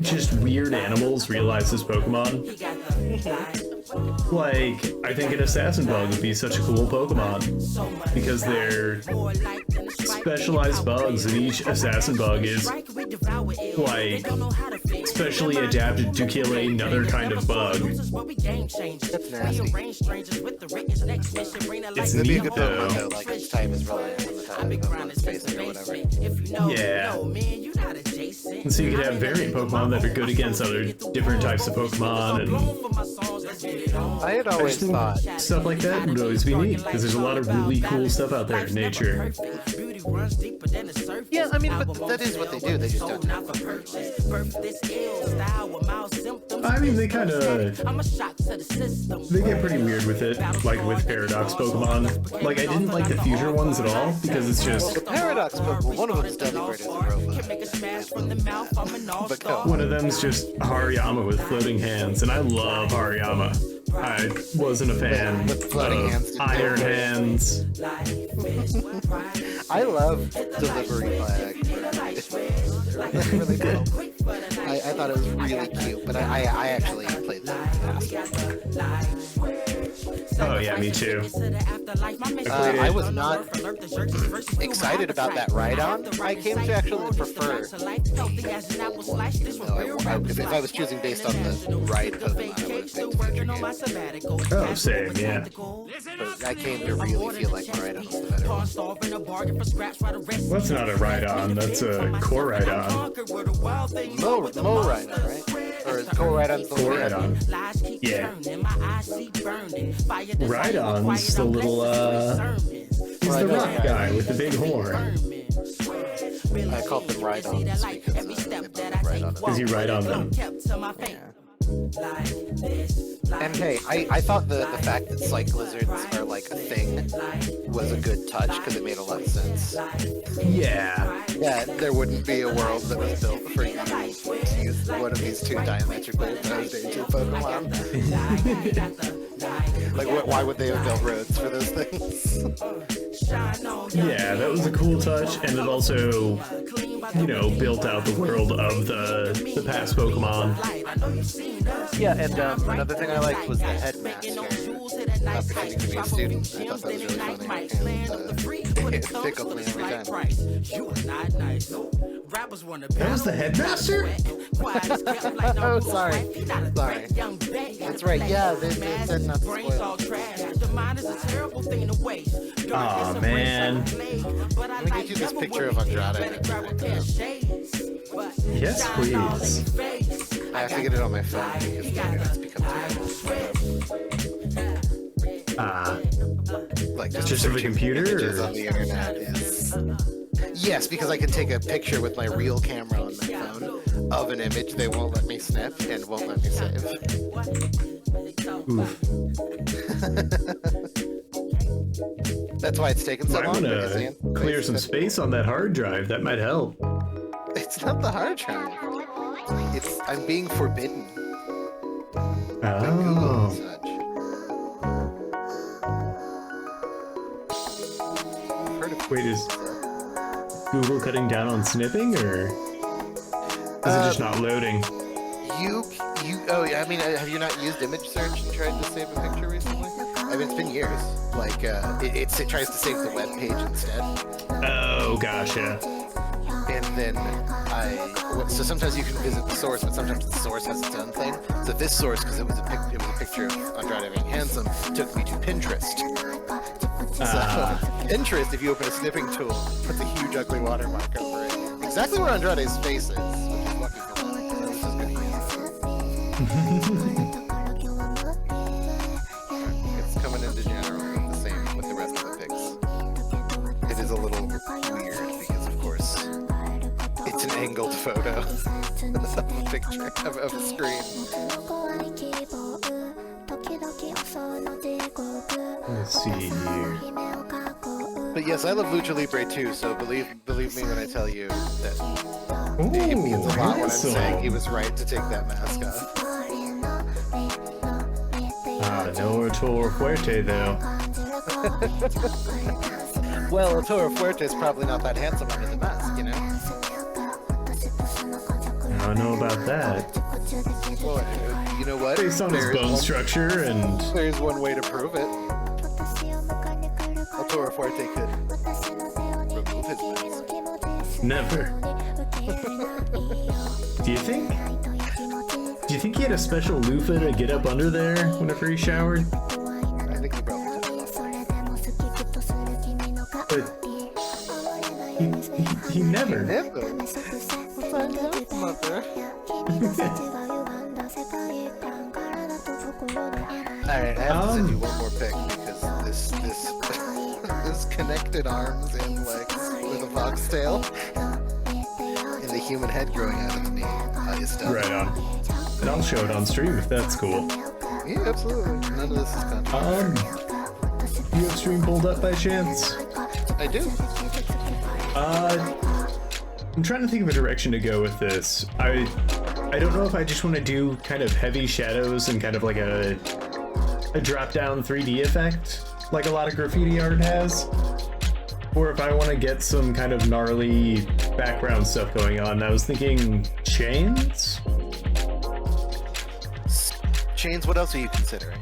just weird animals realized as Pokemon. Like, I think an assassin bug would be such a cool Pokemon because they're specialized bugs, and each assassin bug is like specially adapted to kill another kind of bug. That's nasty. It's It'd be a neat good though. Pokemon though, like each type is reliant on the type of its basic or whatever. Yeah. And so you could have variant Pokemon that are good against other different types of Pokemon, and I had I always just think thought stuff like that would always be neat because there's a lot of really cool stuff out there in nature. yeah, I mean, but that is what they do. They just don't do it. I mean, they kind of they get pretty weird with it, like with Paradox Pokemon. Like, I didn't like the future ones at all because it's just Paradox Pokemon, one of them is Delibird as a robot. But go. one of them's just Hariyama with floating hands, and I love Hariyama. I wasn't a fan With floating of hands, too. Iron Hands. I love Delivery Flag. That's really cool. I thought it was really cute, but I actually played that in the past. Oh yeah, me too. I was not excited about that ride-on. I came to actually prefer. If I was choosing based on the ride Pokemon, I would have picked future games. Oh, same, yeah. But I came to really feel like Rhydon was the better one. That's not a ride-on, that's a core ride-on. Mo Rhydon, right? Or is Core Rhydon's the Core one? ride-on. Yeah. Ride-on's the little, he's the rock guy with the big horn. I called them Rhydons because Rhydon. Because you ride on them. And hey, I thought the fact that Psych Lizards are like a thing was a good touch because it made a lot of sense. Yeah. Yeah, there wouldn't be a world that was built for you to use one of these two diametrically opposed ancient Pokemon. Like, why would they have built roads for those things? Yeah, that was a cool touch, and it also, you know, built out the world of the past Pokemon. Yeah, and another thing I liked was the headmaster. not pretending to be a student. I thought that was really funny. And it tickled me every time. That was the headmaster? Oh, sorry. That's right, yeah, they said not to spoil. Aw, man. Let me get you this picture of Andrade. Yes, please. I have to get it on my phone because it's become like just on the computer, images or? on the internet. Yes, because I can take a picture with my real camera on my phone of an image they won't let me snip and won't let me save. That's why it's taken so I'm long. gonna clear some space on that hard drive. That might help. It's not the hard drive. I'm being forbidden. By Google and Oh. such. Heard of Wait, is Google cutting down on sniffing, or is it just not loading? Oh yeah, I mean, have you not used image search and tried to save a picture recently? I mean, it's been years. Like, it tries to save the web page instead. Oh gosh, yeah. And then so sometimes you can visit the source, but sometimes the source has its own thing. So this source, because it was a picture of Andrade being handsome, took me to Pinterest. So Pinterest, if you open a snipping tool, puts a huge ugly watermark over it. Exactly where Andrade's face is, which is lucky for them. So this is good news. It's coming into general the same with the rest of the pics. It is a little weird because, of course, it's an angled photo of a picture of a screen. Let's see here. But yes, I love Lucha Libre too. So believe me when I tell you that Ooh, it means a lot when I'm handsome. saying he was right to take that mask off. No Toro Fuerte though. Well, Toro Fuerte is probably not that handsome under the mask, you know. I don't know about that. Well, you know what? Based on his bone structure and There's one way to prove it. El Toro Fuerte could remove his mask. never. Do you think he had a special loofah to get up under there whenever he showered? I think he probably did. But he never. Never. Mother. Alright, I have to send you one more pic because this this connected arms and legs with a foxtail and the human head growing out of the knee is done. Right on. And I'll show it on stream if that's cool. Yeah, absolutely. None of this is controversial. You have stream pulled up by chance? I do. I'm trying to think of a direction to go with this. I don't know if I just want to do kind of heavy shadows and kind of like a drop-down 3D effect, like a lot of graffiti art has, or if I want to get some kind of gnarly background stuff going on. I was thinking chains? Chains, what else are you considering?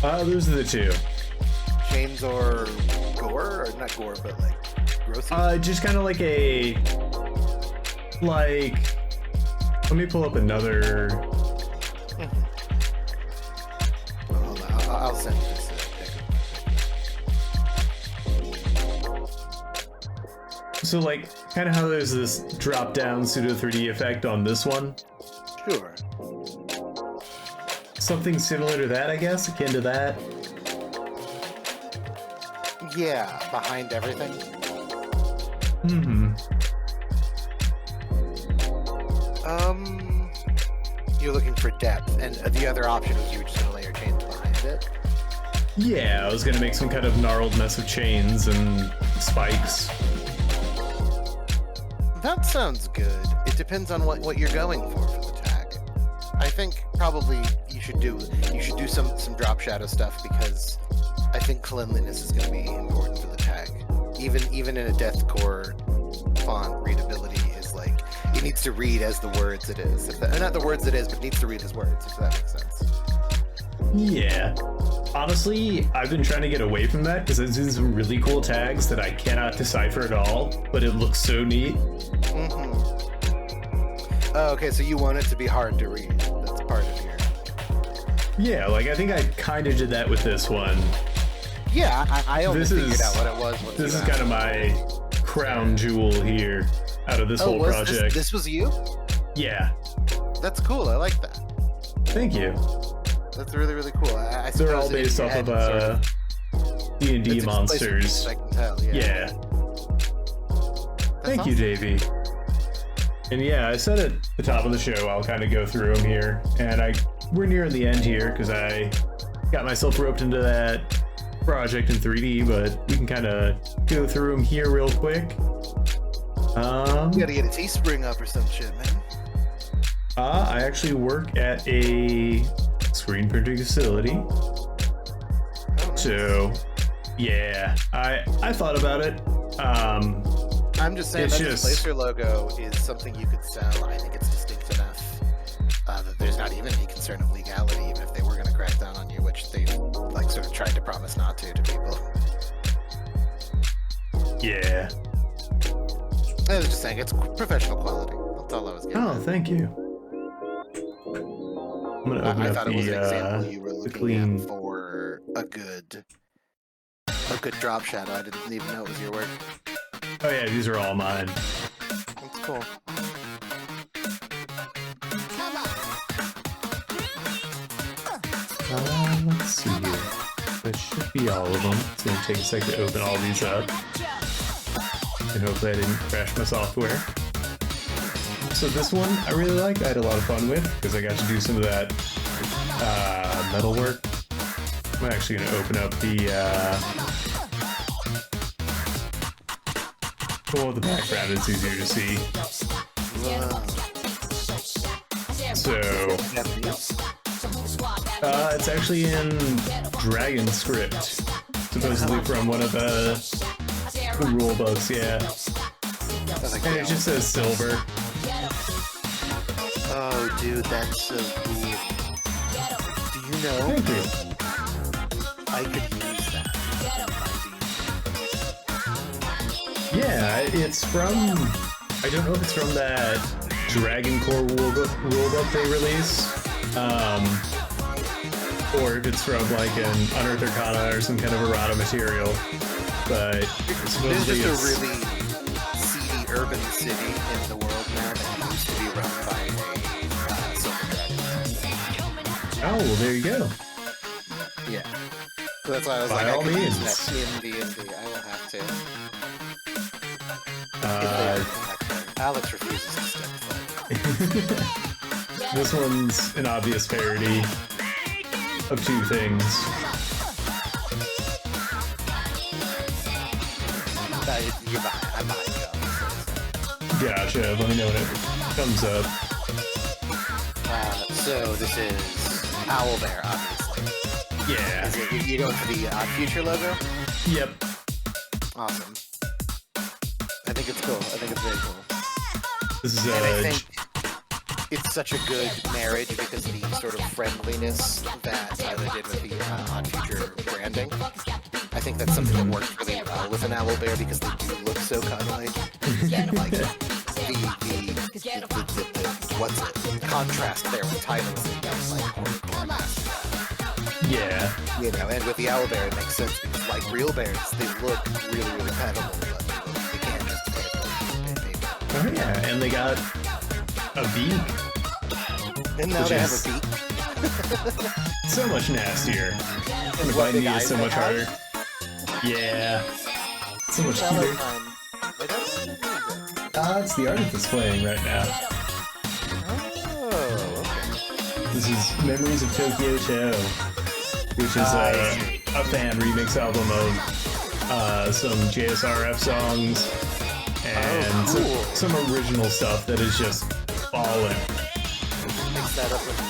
Those are the two. Chains or gore? Or not gore, but like gross? Just kind of like let me pull up another. Hold on, I'll send you this pic. So like, kind of how there's this drop-down pseudo 3D effect on this one. Sure. Something similar to that, I guess, akin to that. Yeah, behind everything. Mm-hmm. You're looking for depth, and the other option was you were just gonna lay your chains behind it. Yeah, I was gonna make some kind of gnarled mess of chains and spikes. That sounds good. It depends on what you're going for the tag. I think probably you should do some drop shadow stuff because I think cleanliness is going to be important for the tag. Even in a deathcore font, readability is like it needs to read as the words it is. Not the words it is, but it needs to read as words. If that makes sense. Yeah. Honestly, I've been trying to get away from that because I've seen some really cool tags that I cannot decipher at all, but it looks so neat. Oh, okay, so you want it to be hard to read. That's part of your... Yeah, like I think I kind of did that with this one. Yeah, I only This figured is- out what it was. This is kind of my crown jewel here out of this whole project. This was you? Yeah, That's cool. I like that. thank you. That's really, really cool. I They're all suppose in based your off head, of D&D it's monsters. I can tell. Yeah. Yeah. Thank you, awesome. Davey. And yeah, I said at the top of the show, I'll kind of go through them here. And we're nearing the end here because I got myself roped into that project in 3D, but we can kind of go through them here real quick. You gotta get a Teespring up or some shit, man. I actually work at a screen printing facility. Oh, nice. So, yeah, I thought about it. I'm just saying it's that just- Displacer logo is something you could sell. I think it's distinct enough that there's not even any concern of legality, even if they were going to crack down on you, which they like sort of tried to promise not to people. Yeah. I was just saying it's professional quality. That's all I was getting. Oh, at. thank you. I'm gonna open I up thought it was an example you were the looking clean. at for a good drop shadow. I didn't even know it was your work. Oh yeah, these are all mine. That's cool. Let's see here. That should be all of them. It's gonna take a sec to open all these up. And hopefully I didn't crash my software. So this one I really liked. I had a lot of fun with because I got to do some of that metal work. I'm actually gonna open up the with the background. It's easier to see. Wow. So Japanese? it's actually in Dragon script, supposedly from one of the rule books. Yeah, That's like and it just says silver. Oh, dude, that's so cool. Do you know Thank you. I could use that? Yeah, it's from. I don't know if it's from that Dragon Core rulebook they release, or if it's from like an Unearthed Arcana or some kind of errata material. But There's supposedly just a it's really seedy urban city in the world now that used to be run by a silver dragon. oh well, there you go. Yeah. So that's why I was By like, I all could use means. that in D&D. I will have to. Alex refuses to step foot. This one's an obvious parody of two things. You're behind. I'm behind you. Gotcha. Let me know when it comes up. So this is Owlbear, obviously. Yeah. Is it, you going for the Future logo? Yep. Awesome. I think it's cool. I think it's very cool. This is And I think it's such a good marriage because of the sort of friendliness that Tyler did with the Odd Future branding. I think that's something that works really well with an owlbear because they do look so cuddly. And like the what's it? The contrast there with Tyler's like hardcore master. yeah. You know, and with the owlbear it makes sense because like real bears, they look really, really pettable, but they can't just pet them. Oh yeah, and they got a beak. And now Which they have a is- beak. So much nastier. And the What, the biting is guys so they much have? harder. Yeah. So much Tyler, cuter. they don't really use it. It's the artist that's playing right now. Oh, okay. This is Memories of Tokyo Cho, which is a fan remix album of some JSRF songs and Oh, cool. some original stuff that is just ballin'. Mix that up with the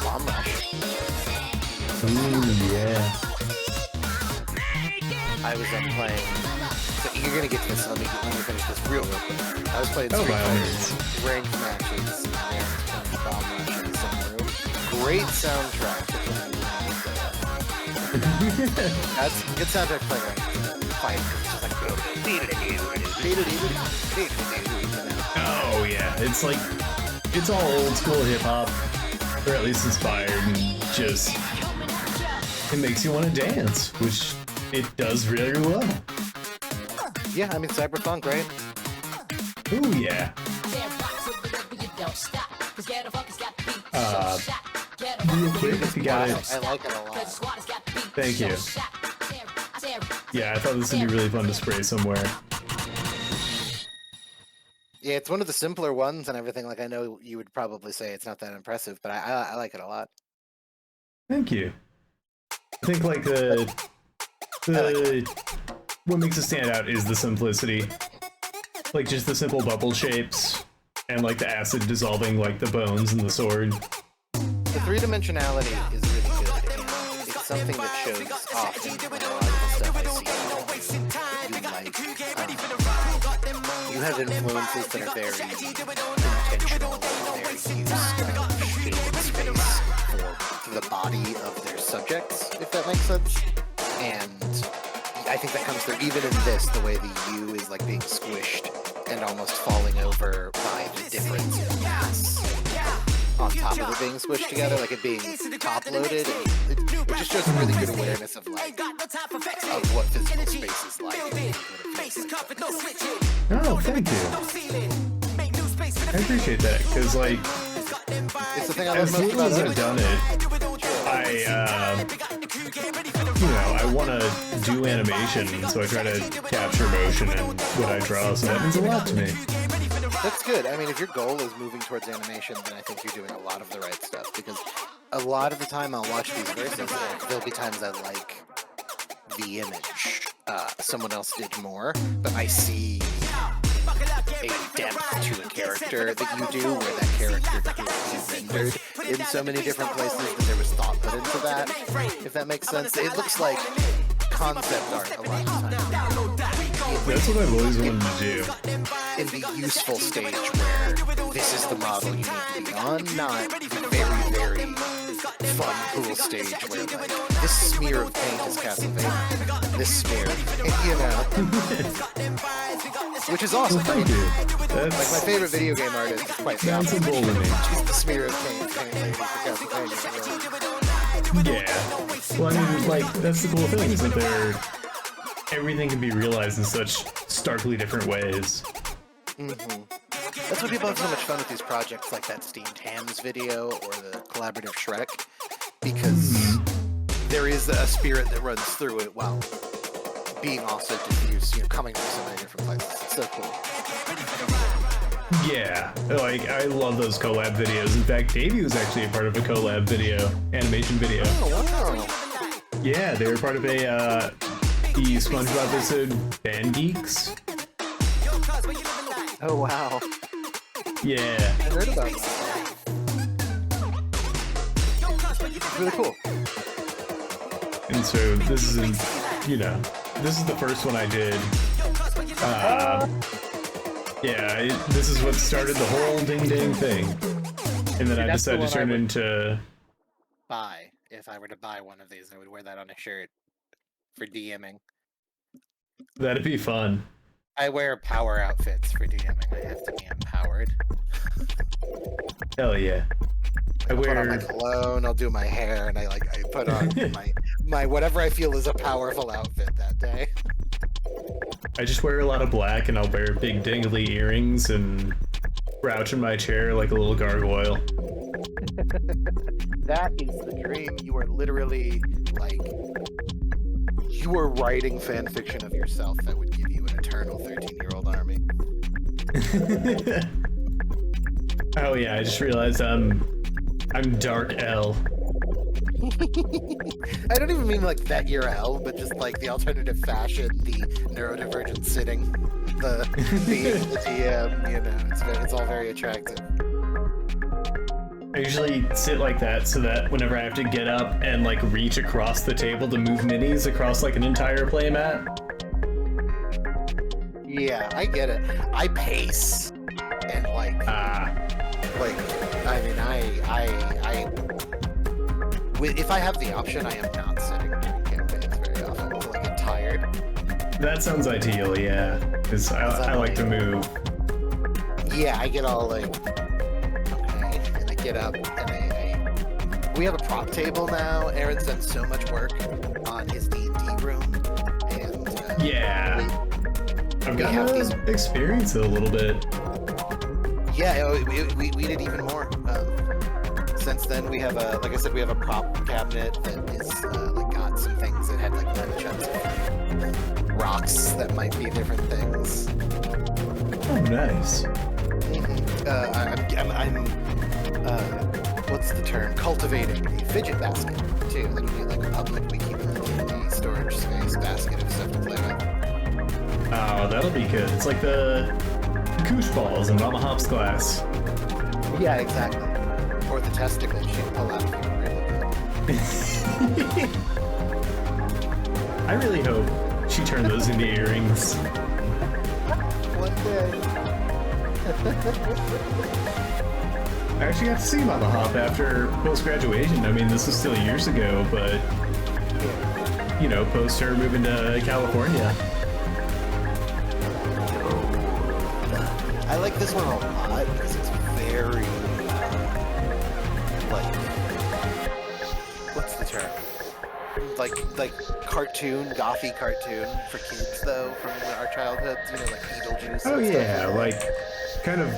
Bomb Rush. Ooh, yeah. I was playing. So you're gonna get to this. Let me finish this real quick. I was playing Oh, Street by all Fighter means. ranked matches and playing Bomb Rush in the same room. Great soundtrack. That's good soundtrack playing. Fight. Oh yeah, it's like it's all old school hip hop, or at least inspired, and just it makes you want to dance, which it does really well. Yeah, I mean cyberpunk, right? Ooh yeah. Real quick, if you got it. I like it a lot. Thank you. Yeah, I thought this would be really fun to spray somewhere. Yeah, it's one of the simpler ones and everything. Like, I know you would probably say it's not that impressive, but I like it a lot. Thank you. I think like what makes it stand out is the simplicity. Like just the simple bubble shapes and like the acid dissolving like the bones and the sword. The three-dimensionality is really good, and it's something that shows off in a lot of the stuff I see. You have influences that are very intentional in their use of shape and space for the body of their subjects, if that makes sense. And I think that comes through even in this, the way the U is like being squished and almost falling over by the difference in mass on top of it being squished together, like it being top-loaded. It just shows a really good awareness of like of what physical space is like. Oh, thank you. I appreciate that, because like It's the thing I love as most little about as it. I've done it, I want to do animation, so I try to capture motion in what I draw, so that means a lot to me. That's good. I mean, if your goal is moving towards animation, then I think you're doing a lot of the right stuff, because a lot of the time I'll watch these verses, and there'll be times I like the image. Someone else did more, but I see a depth to a character that you do, where that character can't be rendered in so many different places that there was thought put into that, if that makes sense. It looks like concept art a lot of times. That's what I've always wanted to do. In the useful stage where this is the model you need to be on, not the very, very fun, cool stage where like, this smear of paint is Castlevania, this smear, you know. Which is awesome. Well, thank you. Like That's my favorite video game artist is quite sounds simple. simple to me. She's the smear of paint lady for Castlevania. Yeah. Well, I mean, like, that's the cool thing, is that everything can be realized in such starkly different ways. That's why people have so much fun with these projects like that Steamed Hams video or the collaborative Shrek, because there is a spirit that runs through it while being also diffused, you know, coming from so many different places. It's so cool. Yeah, like, I love those collab videos. In fact, Davey was actually a part of a collab video, animation video. Oh, wow. Yeah, they were part of the SpongeBob episode Fan Geeks. Oh, wow. Yeah. I heard about that. It's really cool. And so this is, this is the first one I did. This is what started the whole ding thing. And then I That's the decided to one turn I it would into... Buy. If I were to buy one of these, I would wear that on a shirt for DMing. That'd be fun. I wear power outfits for DMing. I have to be empowered. Hell yeah. I'll put on my cologne, I'll do my hair, and I put on my whatever I feel is a powerful outfit that day. I just wear a lot of black, and I'll wear big dingly earrings and crouch in my chair like a little gargoyle. That is the dream. You are literally, like, you are writing fan fiction of yourself that would give you an eternal 13-year-old army. Oh yeah, I just realized I'm Dark L. I don't even mean like that you're L, but just like the alternative fashion, the neurodivergent sitting, the DM, you know, it's all very attractive. I usually sit like that so that whenever I have to get up and like reach across the table to move minis across like an entire playmat. Yeah, I get it. I pace and like I mean, if I have the option, I am not sitting. weird. That sounds ideal, yeah. Because I like to move. Yeah, I get all like, okay, and I get up, and we have a prop table now. Aaron's done so much work on his D&D room, and Yeah. I've gotten to experience it a little bit. yeah, we did even more. Since then, we have like I said, we have a prop cabinet that is like got some things that had like nunchucks, rocks that might be different things. Oh, nice. I'm what's the term? Cultivating a fidget basket too. That'll be like a public, we keep in the storage space basket of stuff to play with. Oh, that'll be good. It's like the koosh balls in Mama Hop's class. Yeah, exactly. Or the testicles she'd pull out if you were really good. I really hope she turned those into earrings. One day. I actually got to see Mama Hop after post-graduation. I mean, this was still years ago, but, you know, post her moving to California. I like this one a lot because it's very, like, what's the term? Like cartoon, gothy cartoon for kids, though, from our childhoods, you know, like Beetlejuice. Oh, and yeah, stuff like, kind of...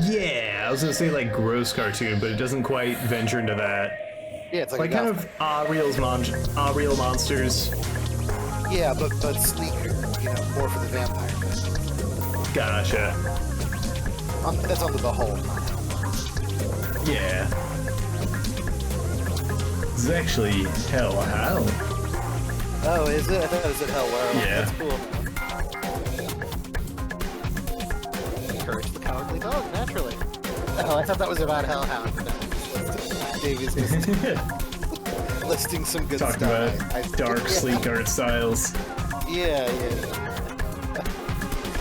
Yeah, I was gonna say, like, gross cartoon, but it doesn't quite venture into that. Yeah, it's like kind of real monsters. Yeah, but sleeker, you know, more for the vampire fans. Gotcha. That's under the whole. Yeah. This is actually Hell. Oh, is it? I thought it was at Hell World. Yeah. That's cool. Courage the Cowardly Dog, naturally. Oh, I thought that was about Hellhound. No, Davey's just listing some good Talking stuff. about dark, sleek art styles. Yeah.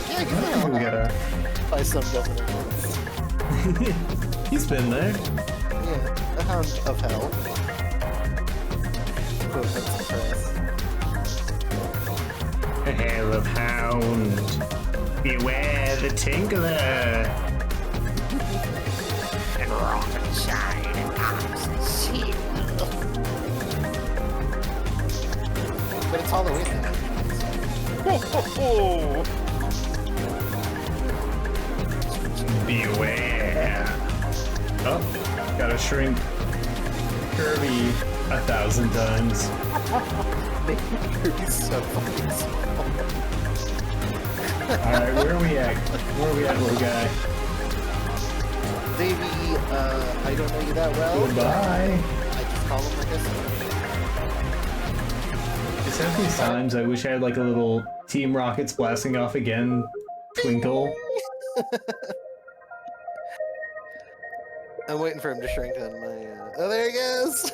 Yeah, give me We Hellhound. gotta... By some definitions. He's been there. Yeah, a Hound of Hell. Quote Vincent Price. Hair of hound, beware the tinkler. And rock inside and comes and seal. But it's Halloween now. Beware. Oh, gotta shrink Kirby 1,000 times. Kirby's so fucking small. Alright, where are we at? Little guy? Davey, I don't know you that well. Goodbye. I just call him like I said. It's at these times I wish I had like a little Team Rockets blasting off again twinkle. I'm waiting for him to shrink on my. Oh, there he goes.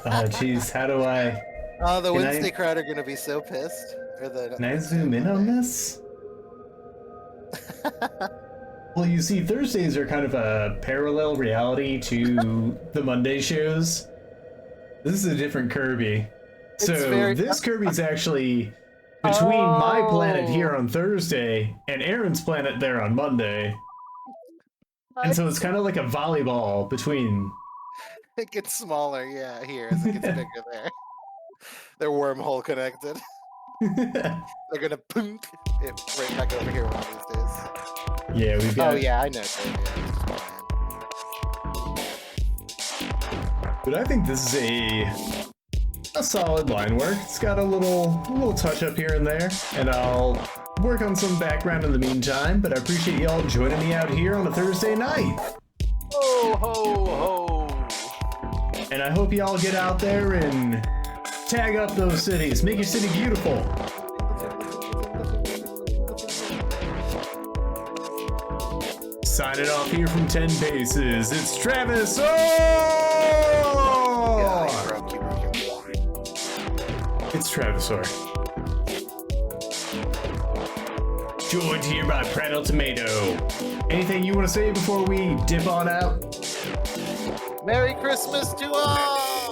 Oh, jeez, how do I... Oh, the Can Wednesday I- crowd are gonna be so pissed. Or the. Can I zoom in on this? Well, you see, Thursdays are kind of a parallel reality to the Monday shows. This is a different Kirby. So this Kirby's actually between my planet here on Thursday and Aaron's planet there on Monday. And so it's kind of like a volleyball between... It gets smaller, yeah, here as it gets bigger there. They're wormhole connected. They're gonna punk it right back over here one of these days. Yeah, we've got... Oh yeah, I know. But I think this is a solid line work. It's got a little touch up here and there, and I'll work on some background in the meantime, but I appreciate y'all joining me out here on a Thursday night. Ho ho ho! And I hope y'all get out there and tag up those cities. Make your city beautiful. Signing off here from 10 Paces, it's Travis! Oh! Yeah, you broke. It's Travisaur. Joined here by Prattle Tomato. Anything you want to say before we dip on out? Merry Christmas to all!